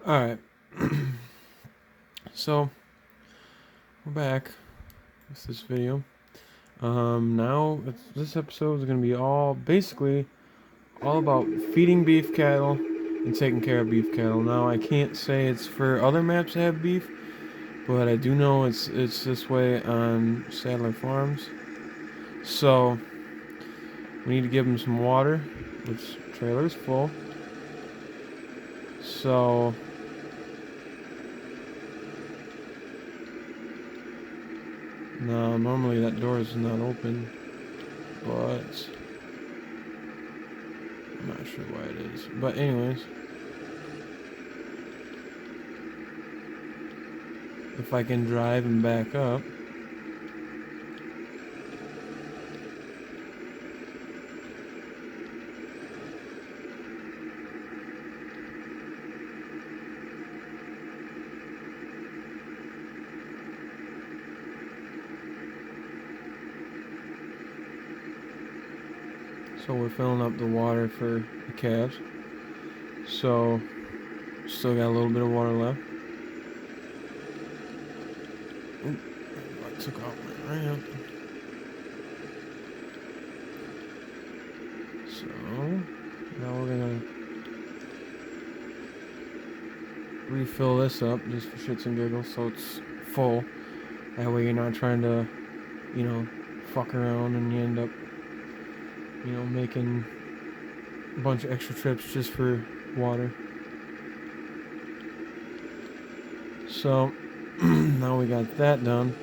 Alright, so we're back with this video. Now this episode is going to be basically all about feeding beef cattle and taking care of beef cattle. Now I can't say it's for other maps that have beef, but I do know it's this way on Sadler Farms. So we need to give them some water, which trailer's full. So now normally that door is not open, but I'm not sure why it is. But anyways, if I can drive and back up. So we're filling up the water for the calves. So still got a little bit of water left. Oop, I took off my ramp. So now we're gonna refill this up just for shits and giggles so it's full. That way you're not trying to, fuck around and you end up, making a bunch of extra trips just for water. So now we got that done.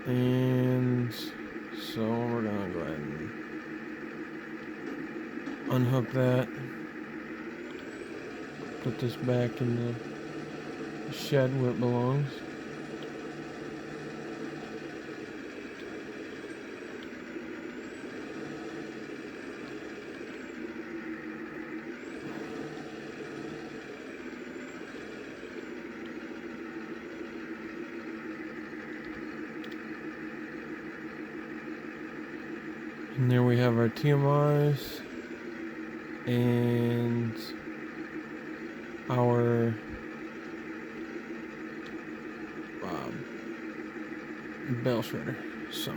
And so we're gonna go ahead and unhook that. Put this back in the shed where it belongs. And there we have our TMRs and our bale shredder. So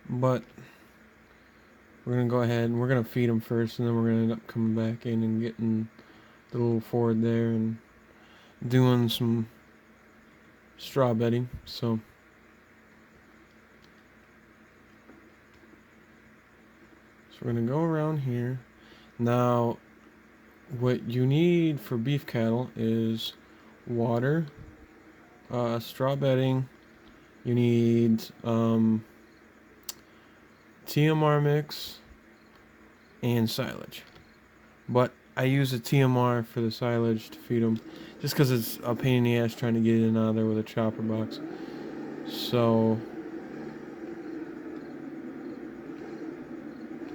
but we're gonna go ahead and we're gonna feed them first, and then we're gonna end up coming back in and getting the little Ford there and doing some straw bedding. So we're gonna go around here. Now what you need for beef cattle is water, straw bedding. You need TMR mix and silage. But I use a TMR for the silage to feed them, just because it's a pain in the ass trying to get in and out of there with a chopper box. So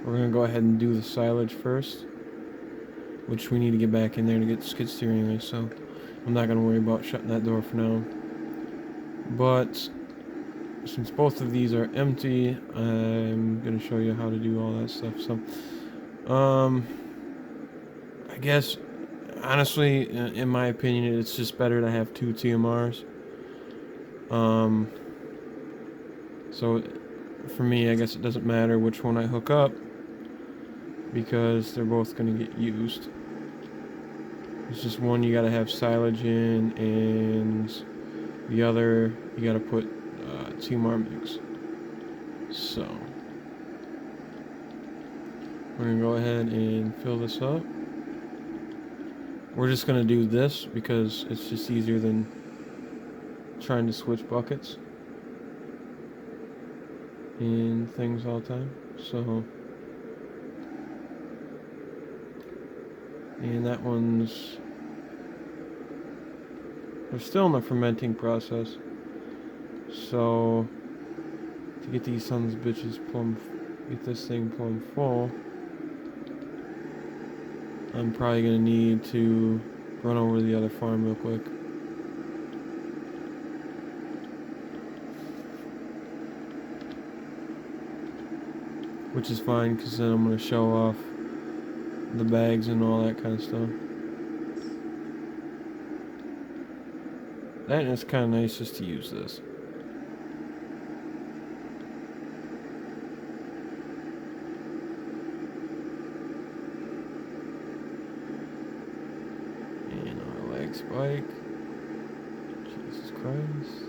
we're going to go ahead and do the silage first, which we need to get back in there to get the skid steer anyway, so I'm not going to worry about shutting that door for now. But since both of these are empty, I'm going to show you how to do all that stuff. So I guess honestly, in my opinion, it's just better to have two TMRs. So for me, I guess it doesn't matter which one I hook up, because they're both going to get used. It's just one you got to have silage in, and the other you got to put TMR mix. So we're going to go ahead and fill this up. We're just going to do this because it's just easier than trying to switch buckets and things all the time. So, and that one's, we're still in the fermenting process. So to get these sons of bitches get this thing plumb full, I'm probably gonna need to run over to the other farm real quick. Which is fine, because then I'm going to show off the bags and all that kind of stuff. And it's kind of nice just to use this. And our leg spike. Jesus Christ.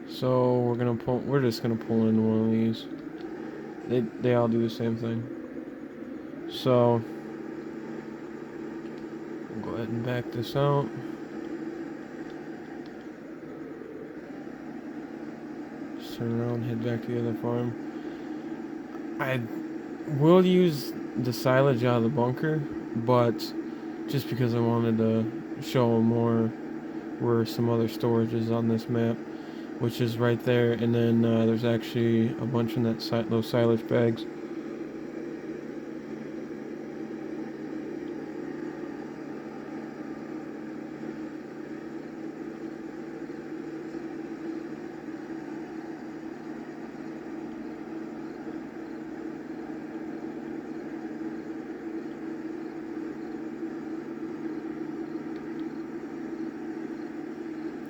So we're just gonna pull in one of these. They all do the same thing. So we'll go ahead and back this out. Just turn around, head back to the other farm. I will use the silage out of the bunker, but just because I wanted to show more where some other storage is on this map, which is right there, and then there's actually a bunch in that those silage bags.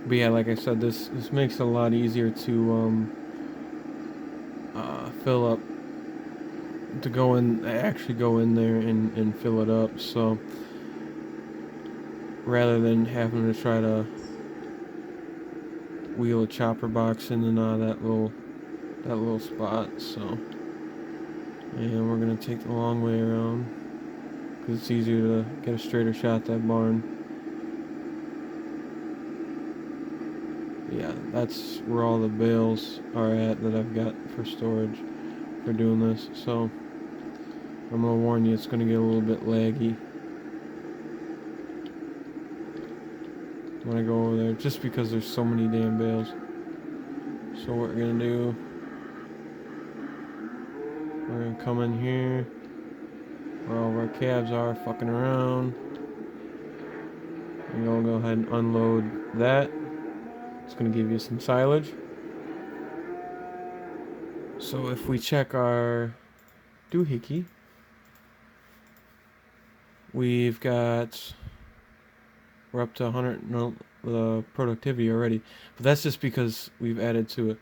But yeah, like I said, this makes it a lot easier to fill up, to actually go in there and fill it up. So rather than having to try to wheel a chopper box in and out of that little spot. So, and we're gonna take the long way around because it's easier to get a straighter shot at that barn. Yeah, that's where all the bales are at that I've got for storage for doing this. So I'm gonna warn you, it's gonna get a little bit laggy when I go over there, just because there's so many damn bales. So what we're gonna do, we're gonna come in here where all of our cabs are fucking around. And we'll go ahead and unload that. It's gonna give you some silage. So if we check our doohickey, we're up to 100 productivity already, but that's just because we've added to it.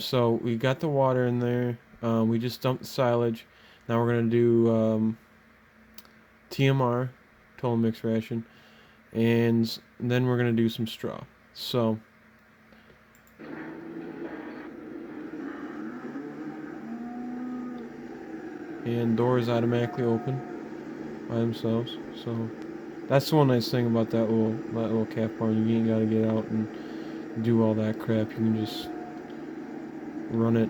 So we got the water in there. We just dumped the silage. Now we're gonna do TMR, total mix ration, and then we're gonna do some straw. So and doors automatically open by themselves. So that's the one nice thing about that little calf barn. You ain't gotta get out and do all that crap. You can just run it,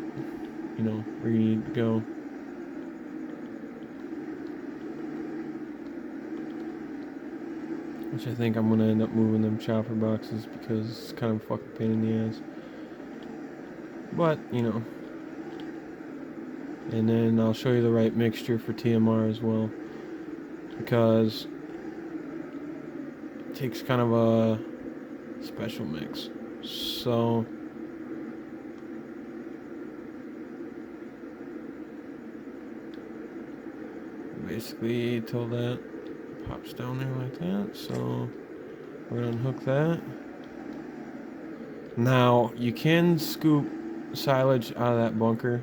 where you need to go. Which I think I'm gonna end up moving them chopper boxes because it's kind of a fucking pain in the ass. But, and then I'll show you the right mixture for TMR as well, because it takes kind of a special mix. So basically till that pops down there like that. So we're gonna unhook that. Now you can scoop silage out of that bunker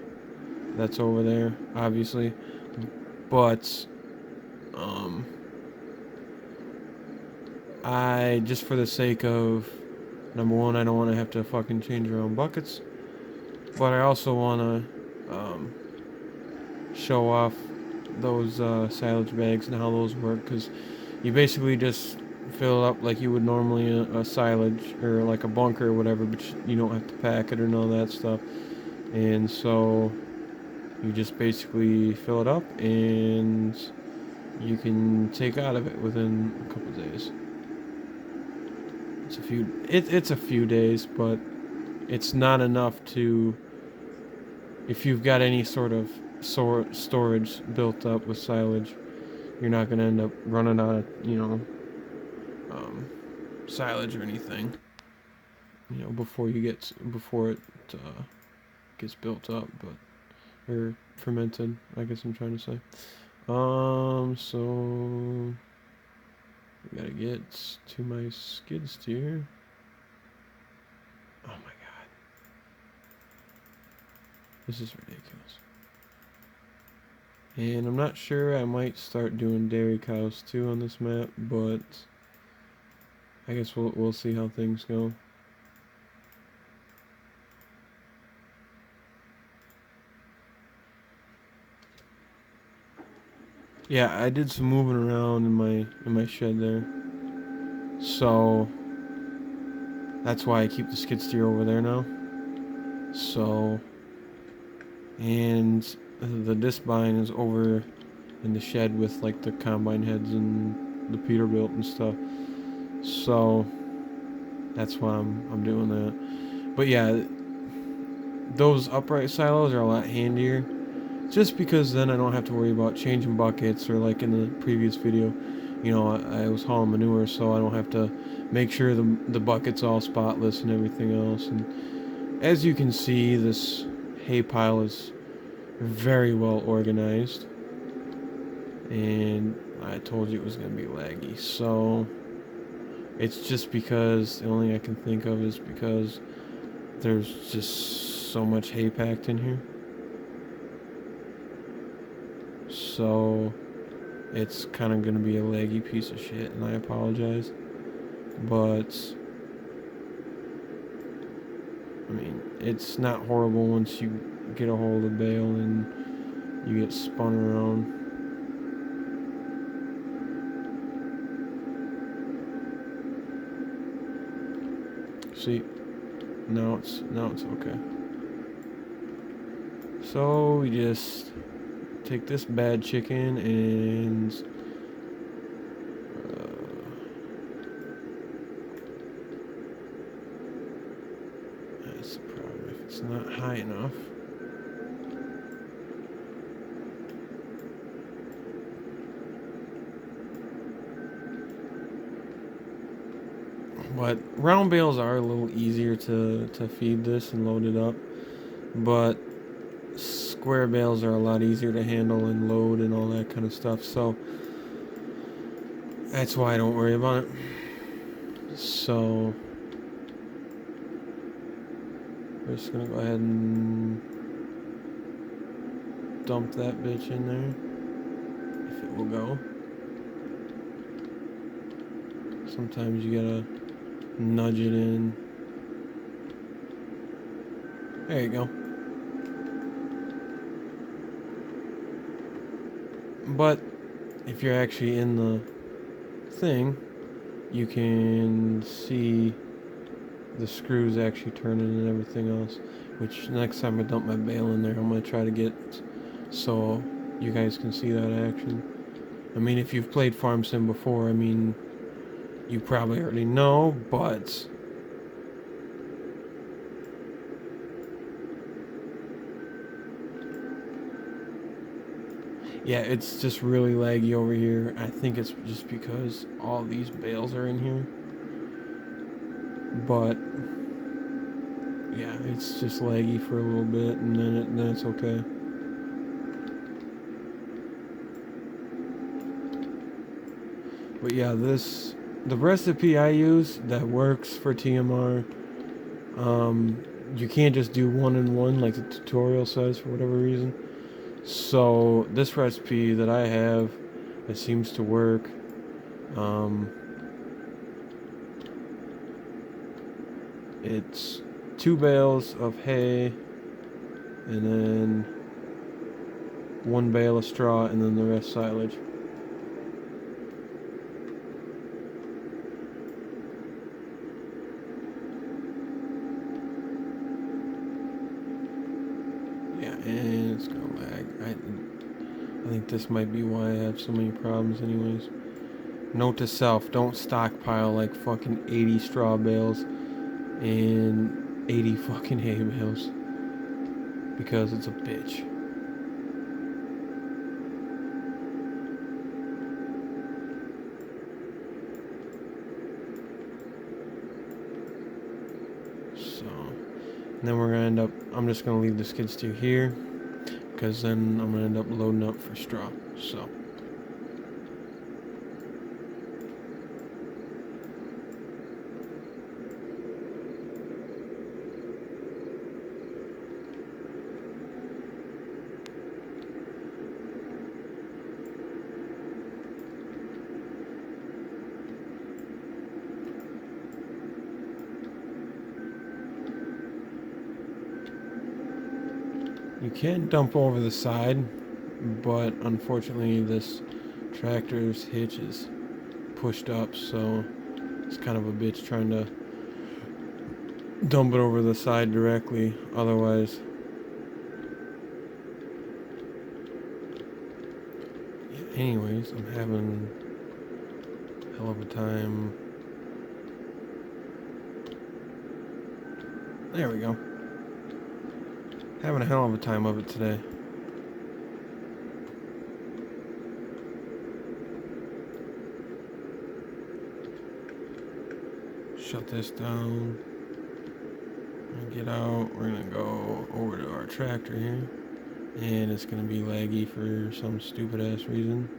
that's over there, obviously, but I just, for the sake of, number one, I don't want to have to fucking change your own buckets, but I also want to show off those silage bags and how those work, because you basically just fill it up like you would normally a silage or like a bunker or whatever, but you don't have to pack it or none of that stuff. And so you just basically fill it up and you can take out of it within a couple of days. It's a few days, but it's not enough to, if you've got any sort of storage built up with silage, you're not going to end up running out of, um, silage or anything, before it gets built up, or fermented, I guess I'm trying to say. So we gotta get to my skid steer. Oh my god. This is ridiculous. And I'm not sure, I might start doing dairy cows too on this map, but I guess we'll see how things go. Yeah, I did some moving around in my shed there. So that's why I keep the skid steer over there now. So, and the discbine is over in the shed with like the combine heads and the Peterbilt and stuff. So that's why I'm doing that. But yeah, those upright silos are a lot handier, just because then I don't have to worry about changing buckets, or like in the previous video, I was hauling manure, so I don't have to make sure the bucket's all spotless and everything else. And as you can see, this hay pile is very well organized, and I told you it was going to be laggy, so it's just because the only thing I can think of is because there's just so much hay packed in here. So it's kind of going to be a laggy piece of shit, and I apologize. But I mean, it's not horrible once you get a hold of the bale and you get spun around. See, now it's okay. So we just take this bad chicken and that's the problem, if it's not high enough. But round bales are a little easier to feed this and load it up, but square bales are a lot easier to handle and load and all that kind of stuff, so that's why I don't worry about it. So we're just gonna go ahead and dump that bitch in there, if it will go. Sometimes you gotta nudge it in. There you go. But if you're actually in the thing, you can see the screws actually turning and everything else, which next time I dump my bale in there, I'm going to try to get so you guys can see that action. I mean, if you've played Farm Sim before, I mean, you probably already know, but yeah, it's just really laggy over here. I think it's just because all these bales are in here. But yeah, it's just laggy for a little bit, and then it's okay. But yeah, the recipe I use that works for TMR. You can't just do 1 and 1 like the tutorial says for whatever reason. So this recipe that I have, it seems to work. It's 2 bales of hay, and then 1 bale of straw, and then the rest silage. Yeah, and it's gonna lag. I think this might be why I have so many problems anyways. Note to self, don't stockpile like fucking 80 straw bales and 80 fucking hay bales. Because it's a bitch. So, and then we're gonna end up, I'm just gonna leave the skid steer here. Because then I'm gonna end up loading up for straw. So. You can't dump over the side, but unfortunately this tractor's hitch is pushed up, so it's kind of a bitch trying to dump it over the side directly. Otherwise, yeah, anyways, I'm having a hell of a time. There we go. Having a hell of a time of it today. Shut this down. Get out. We're gonna go over to our tractor here, and it's gonna be laggy for some stupid ass reason.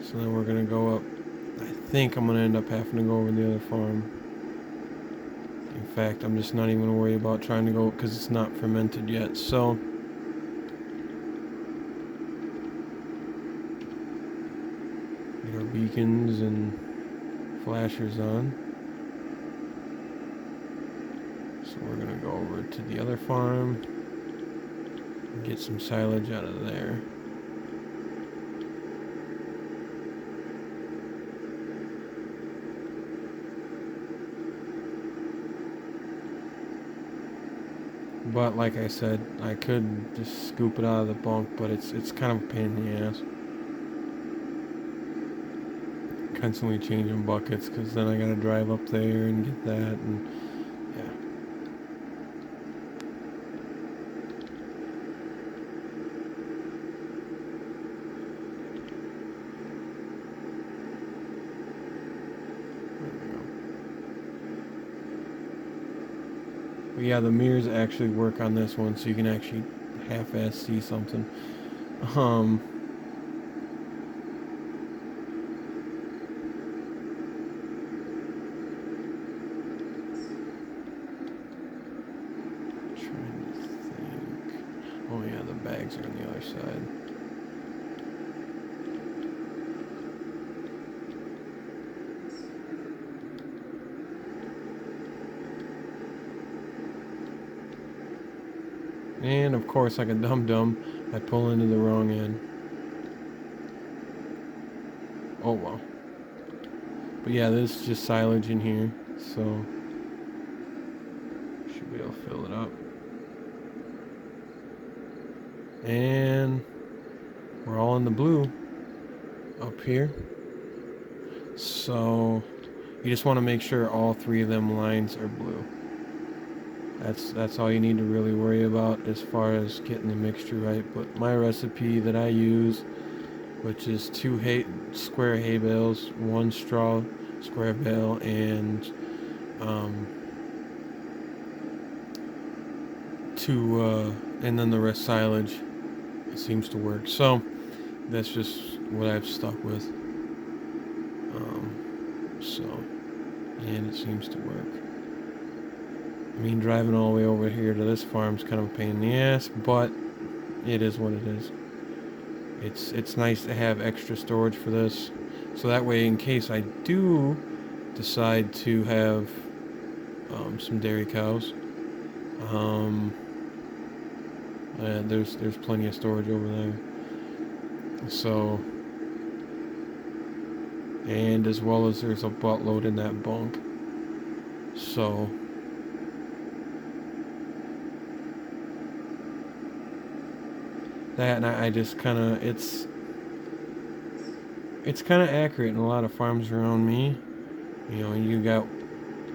So then we're gonna go up. I think I'm gonna end up having to go over the other farm. In fact, I'm just not even gonna worry about trying to go because it's not fermented yet. So get our beacons and flashers on. So we're gonna go over to the other farm and get some silage out of there. But like I said, I could just scoop it out of the bunk, but it's kind of a pain in the ass. Constantly changing buckets because then I gotta drive up there and get that, and yeah. But yeah, the mirrors actually work on this one, so you can actually half-ass see something. Um, trying to think. Oh yeah, the bags are on the other side. And of course, like a dum-dum, I pull into the wrong end. Oh well. But yeah, there's just silage in here, so should be able to fill it up. And we're all in the blue up here. So you just want to make sure all three of them lines are blue. That's all you need to really worry about as far as getting the mixture right. But my recipe that I use, which is 2 square hay bales, 1 straw square bale, and 2 and then the rest silage. It seems to work. So that's just what I've stuck with. So and it seems to work. I mean, driving all the way over here to this farm is kind of a pain in the ass, but it is what it is. It's nice to have extra storage for this, so that way, in case I do decide to have some dairy cows, there's plenty of storage over there. So, and as well as there's a buttload in that bunk. So that, and I just kind of, it's kind of accurate in a lot of farms around me. You know, you got,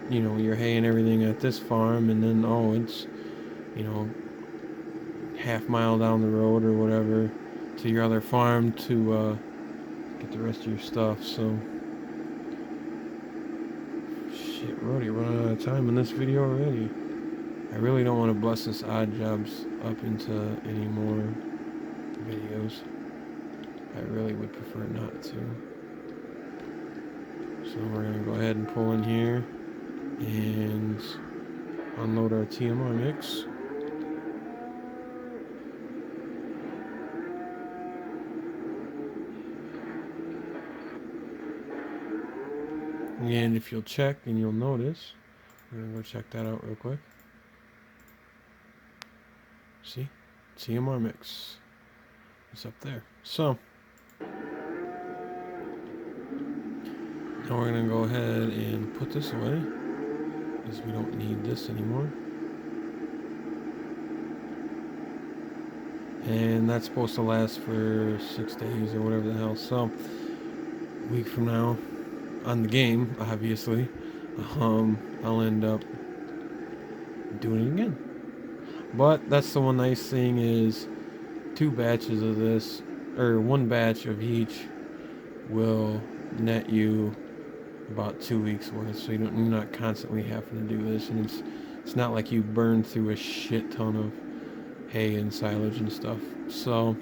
you know, your hay and everything at this farm, and then, oh, it's, you know, half-mile down the road or whatever to your other farm to get the rest of your stuff. So shit, we're already running out of time in this video already. I really don't want to bust this odd jobs up into any more videos. I really would prefer not to. So we're gonna go ahead and pull in here and unload our TMR mix. And if you'll check and you'll notice, we're gonna go check that out real quick. See? TMR mix. It's up there. So now we're gonna go ahead and put this away because we don't need this anymore. And that's supposed to last for 6 days or whatever the hell. So a week from now on the game, obviously, I'll end up doing it again. But that's the one nice thing is 2 batches of this, or 1 batch of each, will net you about 2 weeks worth. So you're not constantly having to do this, and it's not like you burn through a shit ton of hay and silage and stuff. So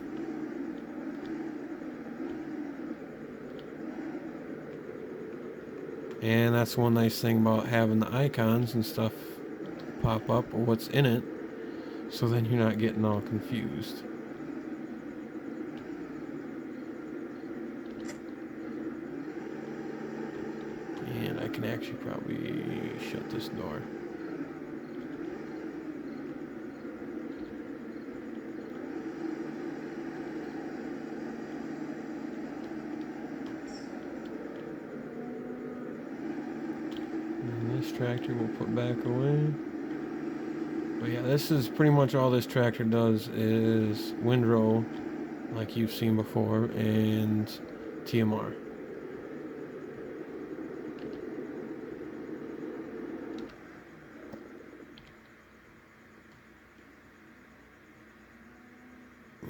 and that's one nice thing about having the icons and stuff pop up or what's in it, so then you're not getting all confused. And I can actually probably shut this door. And this tractor we'll put back away. But yeah, this is pretty much all this tractor does is windrow, like you've seen before, and TMR.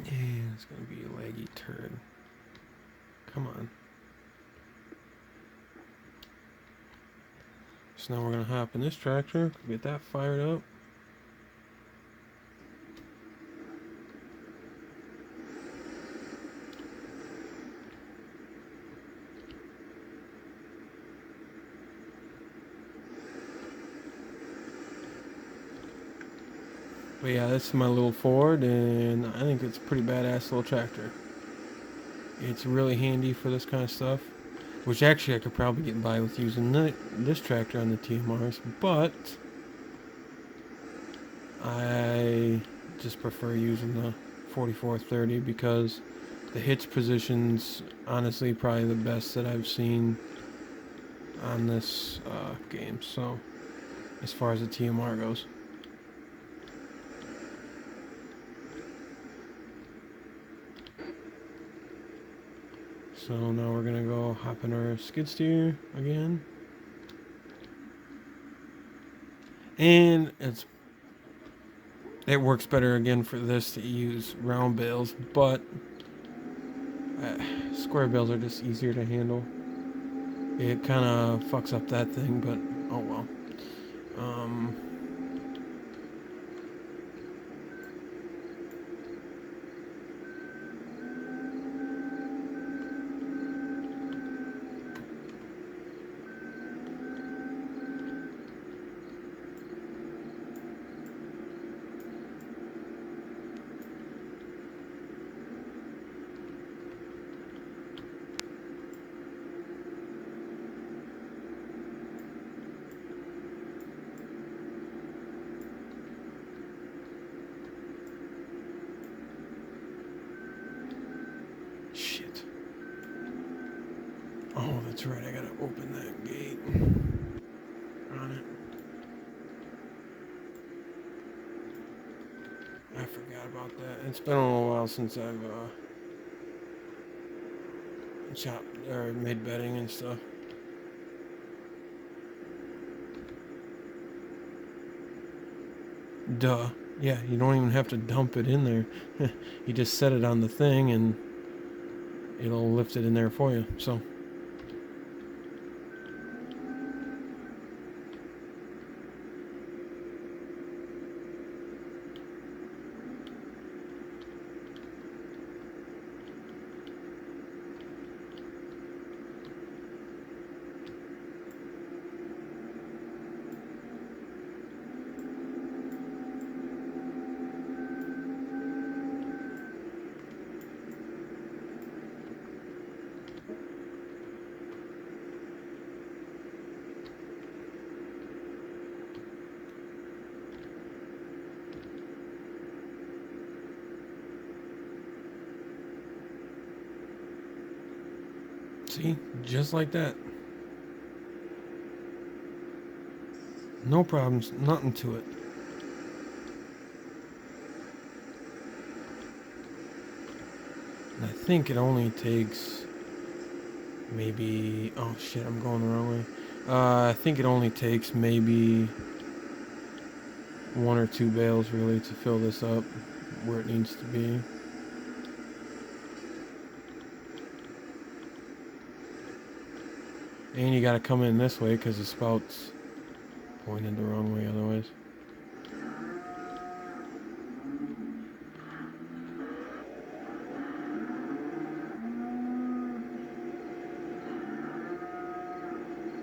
Yeah, it's gonna be a laggy turd. Come on. So now we're gonna hop in this tractor, get that fired up. But yeah, this is my little Ford, and I think it's a pretty badass little tractor. It's really handy for this kind of stuff, which actually I could probably get by with using this tractor on the TMRs, but I just prefer using the 4430 because the hitch position's honestly probably the best that I've seen on this game. So as far as the TMR goes. So now we're gonna go hop in our skid steer again. And it works better again for this to use round bales, but square bales are just easier to handle. It kind of fucks up that thing, but oh well. Shit. Oh, that's right. I gotta open that gate. On it. I forgot about that. It's been a little while since I've chopped or made bedding and stuff. Duh. Yeah, you don't even have to dump it in there. You just set it on the thing and it'll lift it in there for you. So, see, just like that. No problems, nothing to it. And I think it only takes maybe. Oh shit, I'm going the wrong way. I think it only takes maybe 1 or 2 bales really to fill this up where it needs to be. And you gotta come in this way because the spout's pointed the wrong way otherwise.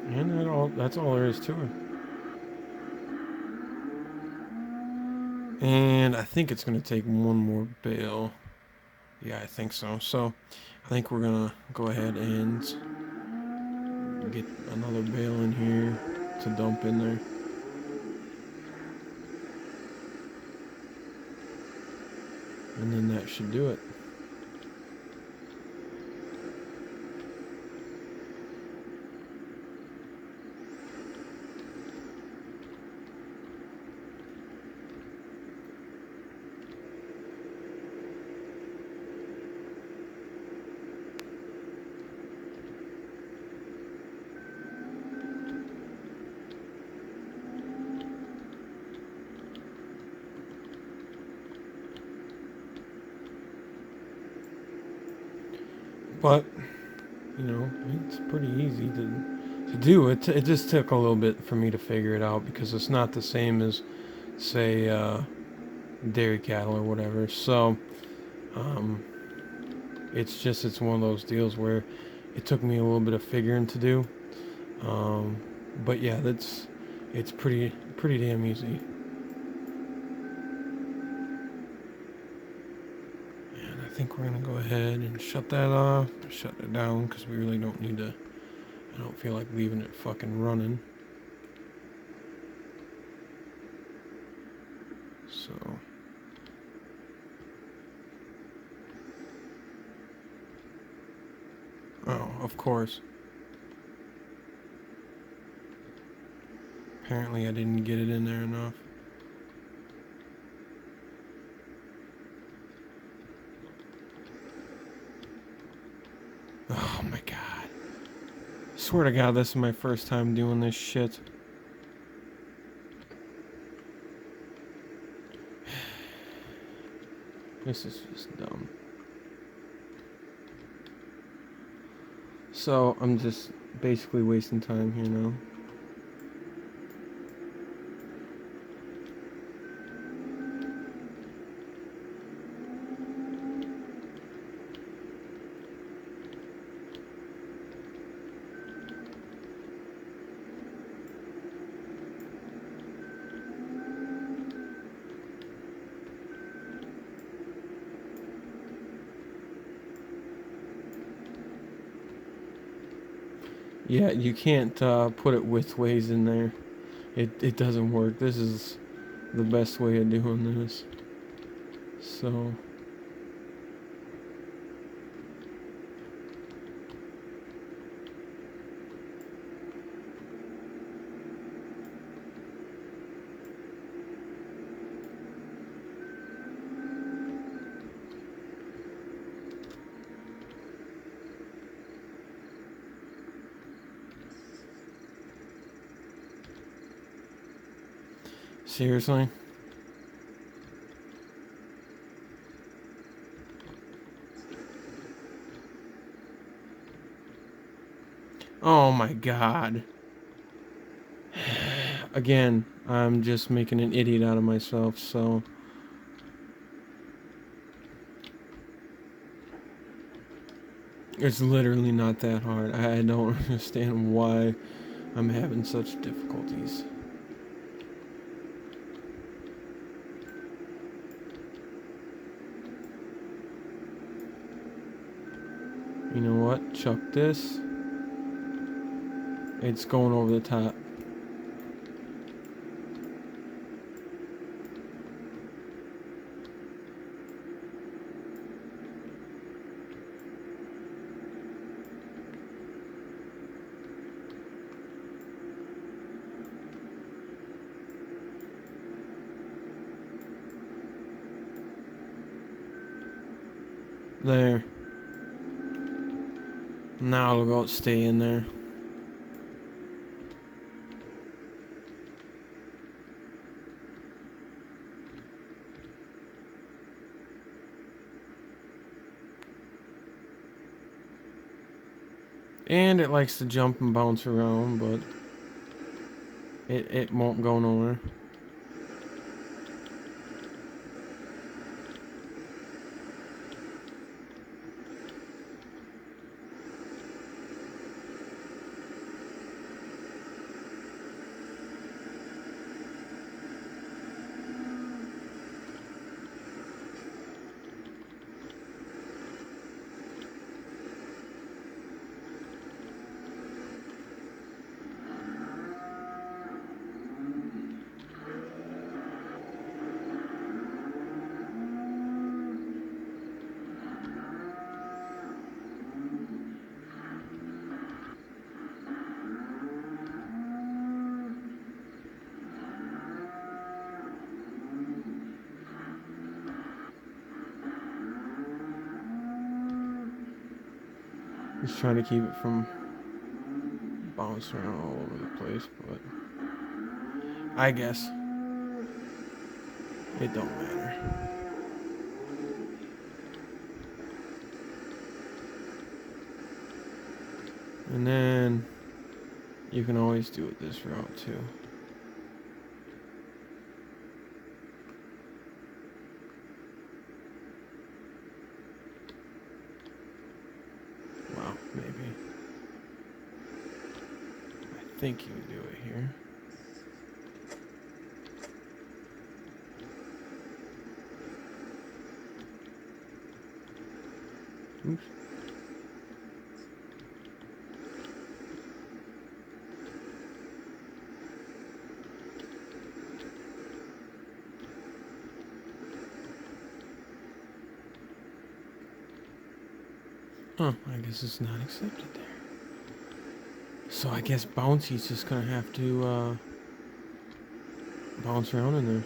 And that's all there is to it. And I think it's gonna take one more bale. Yeah, I think so. So I think we're gonna go ahead and get another bale in here to dump in there. And then that should do it. But, you know, it's pretty easy to do. It just took a little bit for me to figure it out because it's not the same as, say, dairy cattle or whatever. So, um, it's one of those deals where it took me a little bit of figuring to do. But yeah, it's pretty damn easy. And I think we're gonna go ahead and shut that off, shut it down because we really don't need to. I don't feel like leaving it fucking running. So. Oh, of course. Apparently I didn't get it in there enough. Oh my god. Swear to god, this is my first time doing this shit. This is just dumb. So, I'm just basically wasting time here now. Yeah, you can't put it widthways in there. It doesn't work. This is the best way of doing this. So. Seriously? Oh my god. Again, I'm just making an idiot out of myself, so... It's literally not that hard. I don't understand why I'm having such difficulties. You know what? Chuck this. It's going over the top. There. Now it'll go stay in there. And it likes to jump and bounce around, but it won't go nowhere. Just trying to keep it from bouncing around all over the place, but I guess it don't matter. And then you can always do it this route too. Well, maybe. I think you can do it here. Oops. Huh, I guess it's not accepted there. So I guess Bouncy's just gonna have to bounce around in there.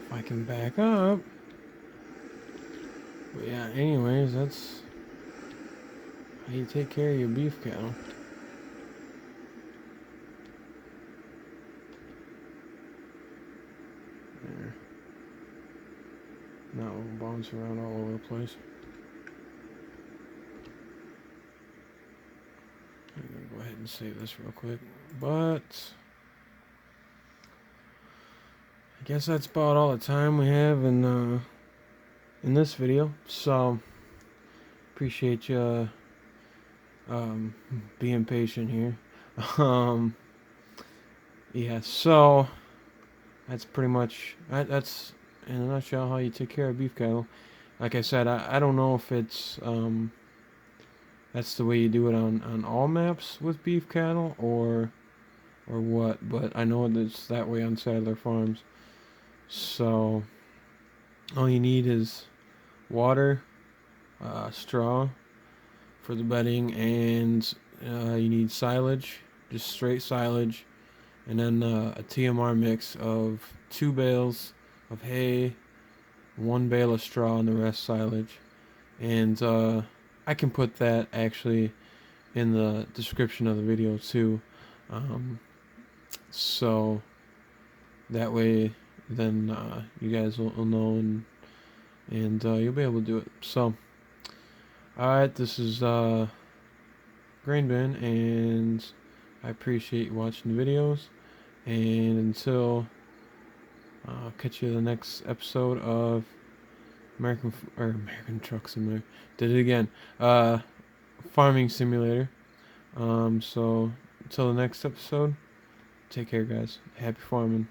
If I can back up. But yeah, anyways, that's how you take care of your beef cattle. There. Now we'll bounce around all over the place. I'm gonna go ahead and save this real quick. But I guess that's about all the time we have in this video. So appreciate you being patient here. Yeah, so that's pretty much that's in a nutshell how you take care of beef cattle. Like I said, I don't know if it's that's the way you do it on all maps with beef cattle or what, but I know it's that way on Sadler Farms. So all you need is water, straw for the bedding, and you need silage, just straight silage, and then a TMR mix of 2 bales of hay, 1 bale of straw, and the rest silage. And I can put that actually in the description of the video too. Um, so that way, then you guys will know, and you'll be able to do it. So, alright, this is GrainBin, and I appreciate you watching the videos. And until I'll catch you in the next episode of American Truck Simulator. Did it again. Farming Simulator. So until the next episode, take care, guys. Happy farming.